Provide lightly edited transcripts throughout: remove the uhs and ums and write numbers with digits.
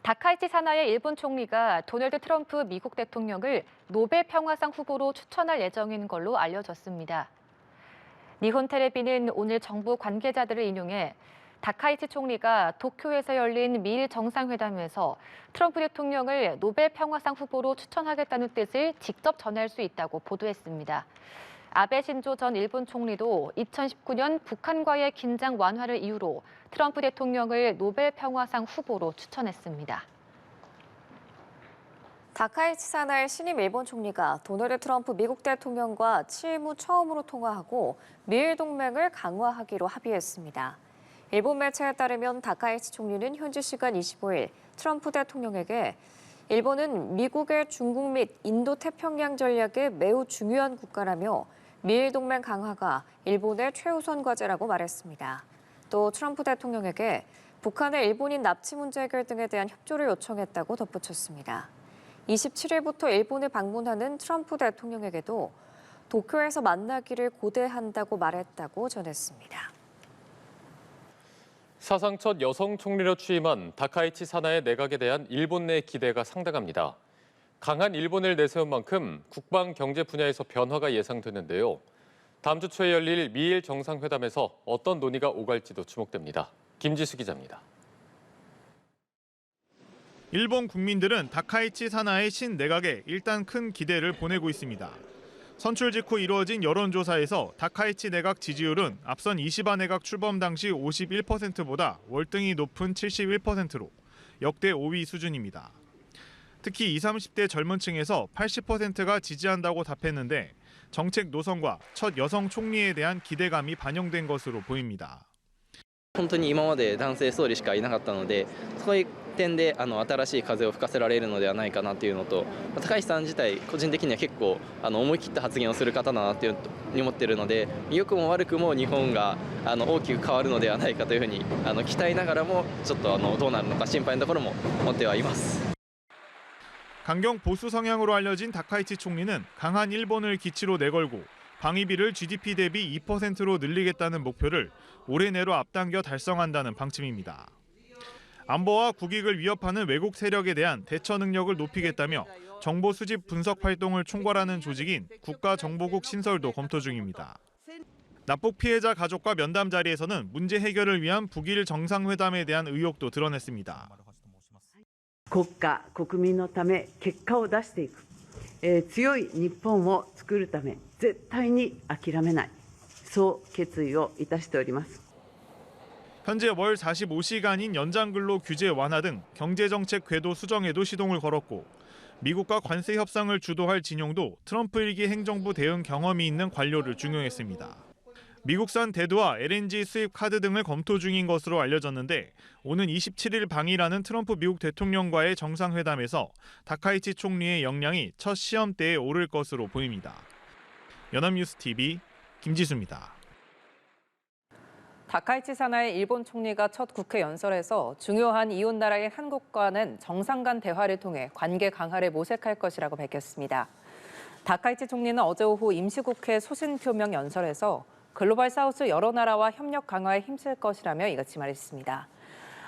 다카이치 사나의 일본 총리가 도널드 트럼프 미국 대통령을 노벨 평화상 후보로 추천할 예정인 걸로 알려졌습니다. 니혼 텔레비는 오늘 정부 관계자들을 인용해 다카이치 총리가 도쿄에서 열린 미일 정상회담에서 트럼프 대통령을 노벨 평화상 후보로 추천하겠다는 뜻을 직접 전할 수 있다고 보도했습니다. 아베 신조 전 일본 총리도 2019년 북한과의 긴장 완화를 이유로 트럼프 대통령을 노벨 평화상 후보로 추천했습니다. 다카이치 사나의 신임 일본 총리가 도널드 트럼프 미국 대통령과 취임 후 처음으로 통화하고 미일 동맹을 강화하기로 합의했습니다. 일본 매체에 따르면 다카이치 총리는 현지 시간 25일 트럼프 대통령에게 일본은 미국의 중국 및 인도 태평양 전략에 매우 중요한 국가라며 미일 동맹 강화가 일본의 최우선 과제라고 말했습니다. 또 트럼프 대통령에게 북한의 일본인 납치 문제 해결 등에 대한 협조를 요청했다고 덧붙였습니다. 27일부터 일본을 방문하는 트럼프 대통령에게도 도쿄에서 만나기를 고대한다고 말했다고 전했습니다. 사상 첫 여성 총리로 취임한 다카이치 사나의 내각에 대한 일본 내 기대가 상당합니다. 강한 일본을 내세운 만큼 국방 경제 분야에서 변화가 예상되는데요. 다음 주 초에 열릴 미일 정상회담에서 어떤 논의가 오갈지도 주목됩니다. 김지수 기자입니다. 일본 국민들은 다카이치 사나의 신내각에 일단 큰 기대를 보내고 있습니다. 선출 직후 이루어진 여론조사에서 다카이치 내각 지지율은 앞선 이시바 내각 출범 당시 51%보다 월등히 높은 71%로 역대 5위 수준입니다. 특히 20, 30대 젊은 층에서 80%가 지지한다고 답했는데 정책 노선과 첫 여성 총리에 대한 기대감이 반영된 것으로 보입니다. 本当に今まで男性総理しかいなかったので、そういう点で新しい風を吹かせられるのではないかなというのと、高市さん自体個人的には結構思い切った発言をする方だなというふうに思っているので、良くも悪くも日本が大きく変わるのではないかというふうに期待ながらもちょっとどうなるのか心配なところも持ってはいます。 강경 보수 성향으로 알려진 다카이치 총리는 강한 일본을 기치로 내걸고 방위비를 GDP 대비 2%로 늘리겠다는 목표를 올해 내로 앞당겨 달성한다는 방침입니다. 안보와 국익을 위협하는 외국 세력에 대한 대처 능력을 높이겠다며 정보 수집 분석 활동을 총괄하는 조직인 국가정보국 신설도 검토 중입니다. 납북 피해자 가족과 면담 자리에서는 문제 해결을 위한 북일 정상회담에 대한 의욕도 드러냈습니다. 国家国民のため結果を出していく、強い日本を作るため絶対に諦めない、そう決意をいたしております。 현재 월 45시간인 연장 근로 규제 완화 등 경제정책 궤도 수정에도 시동을 걸었고 미국과 관세 협상을 주도할 진용도 트럼프 일기 행정부 대응 경험이 있는 관료를 중용했습니다. 미국산 대두와 LNG 수입 카드 등을 검토 중인 것으로 알려졌는데 오는 27일 방일하는 트럼프 미국 대통령과의 정상회담에서 다카이치 총리의 역량이 첫 시험대에 오를 것으로 보입니다. 연합뉴스TV 김지수입니다. 다카이치 사나의 일본 총리가 첫 국회 연설에서 중요한 이웃 나라인 한국과는 정상 간 대화를 통해 관계 강화를 모색할 것이라고 밝혔습니다. 다카이치 총리는 어제 오후 임시국회 소신 표명 연설에서 글로벌 사우스 여러 나라와 협력 강화에 힘쓸 것이라며 이같이 말했습니다.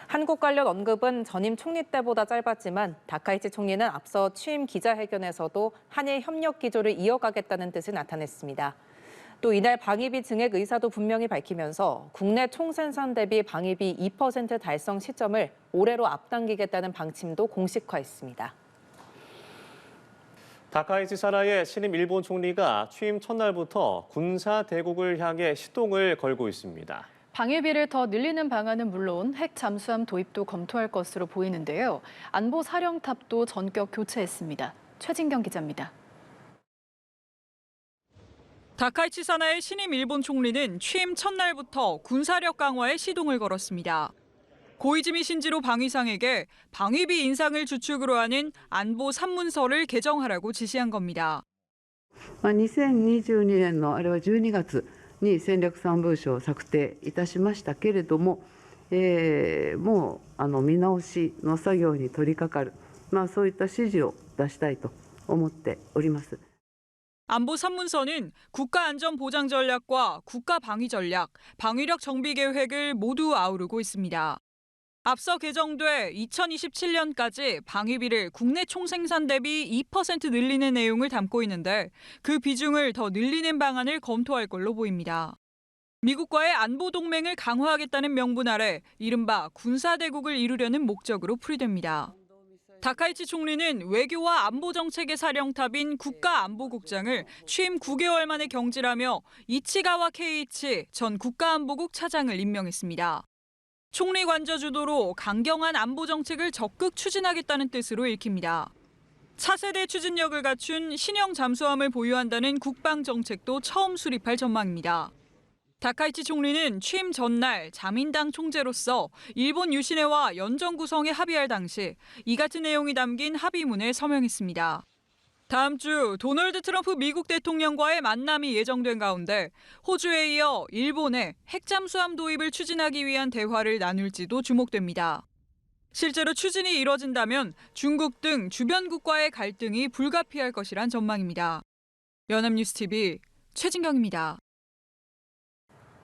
한국 관련 언급은 전임 총리 때보다 짧았지만 다카이치 총리는 앞서 취임 기자회견에서도 한일 협력 기조를 이어가겠다는 뜻을 나타냈습니다. 또 이날 방위비 증액 의사도 분명히 밝히면서 국내 총생산 대비 방위비 2% 달성 시점을 올해로 앞당기겠다는 방침도 공식화했습니다. 다카이치 사나의 신임 일본 총리가 취임 첫날부터 군사 대국을 향해 시동을 걸고 있습니다. 방위비를 더 늘리는 방안은 물론 핵 잠수함 도입도 검토할 것으로 보이는데요. 안보 사령탑도 전격 교체했습니다. 최진경 기자입니다. 다카이치 사나의 신임 일본 총리는 취임 첫날부터 군사력 강화에 시동을 걸었습니다. 고이즈미 신지로 방위상에게 방위비 인상을 주축으로 하는 안보3문서를 개정하라고 지시한 겁니다. 2022年のあれは12月に戦略3文書を策定いたしましたけれども、もう見直しの作業に取り掛かる、そういった指示を出したいと思っております。 안보 3문서는 국가안전보장 전략과 국가방위 전략, 방위력 정비 계획을 모두 아우르고 있습니다. 앞서 개정돼 2027년까지 방위비를 국내 총생산 대비 2% 늘리는 내용을 담고 있는데 그 비중을 더 늘리는 방안을 검토할 걸로 보입니다. 미국과의 안보 동맹을 강화하겠다는 명분 아래 이른바 군사대국을 이루려는 목적으로 풀이됩니다. 다카이치 총리는 외교와 안보 정책의 사령탑인 국가안보국장을 취임 9개월 만에 경질하며 이치가와 케이이치 전 국가안보국 차장을 임명했습니다. 총리 관저 주도로 강경한 안보 정책을 적극 추진하겠다는 뜻으로 읽힙니다. 차세대 추진력을 갖춘 신형 잠수함을 보유한다는 국방 정책도 처음 수립할 전망입니다. 다카이치 총리는 취임 전날 자민당 총재로서 일본 유신회와 연정 구성에 합의할 당시 이 같은 내용이 담긴 합의문에 서명했습니다. 다음 주 도널드 트럼프 미국 대통령과의 만남이 예정된 가운데 호주에 이어 일본의 핵잠수함 도입을 추진하기 위한 대화를 나눌지도 주목됩니다. 실제로 추진이 이뤄진다면 중국 등 주변국과의 갈등이 불가피할 것이란 전망입니다. 연합뉴스TV 최진경입니다.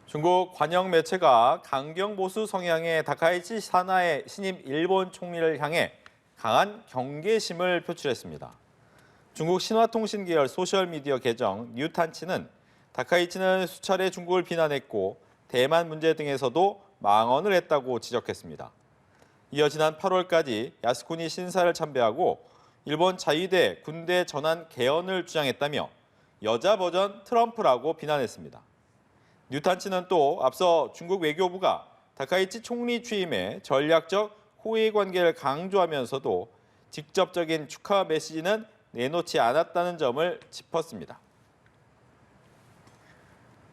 중국 관영 매체가 강경 보수 성향의 다카이치 사나의 신임 일본 총리를 향해 강한 경계심을 표출했습니다. 중국 신화통신 계열 소셜미디어 계정 뉴탄치는 다카이치는 수차례 중국을 비난했고 대만 문제 등에서도 망언을 했다고 지적했습니다. 이어 지난 8월까지 야스쿠니 신사를 참배하고 일본 자위대 군대 전환 개헌을 주장했다며 여자 버전 트럼프라고 비난했습니다. 뉴탄치는 또 앞서 중국 외교부가 다카이치 총리 취임에 전략적 호의 관계를 강조하면서도 직접적인 축하 메시지는 내놓지 않았다는 점을 짚었습니다.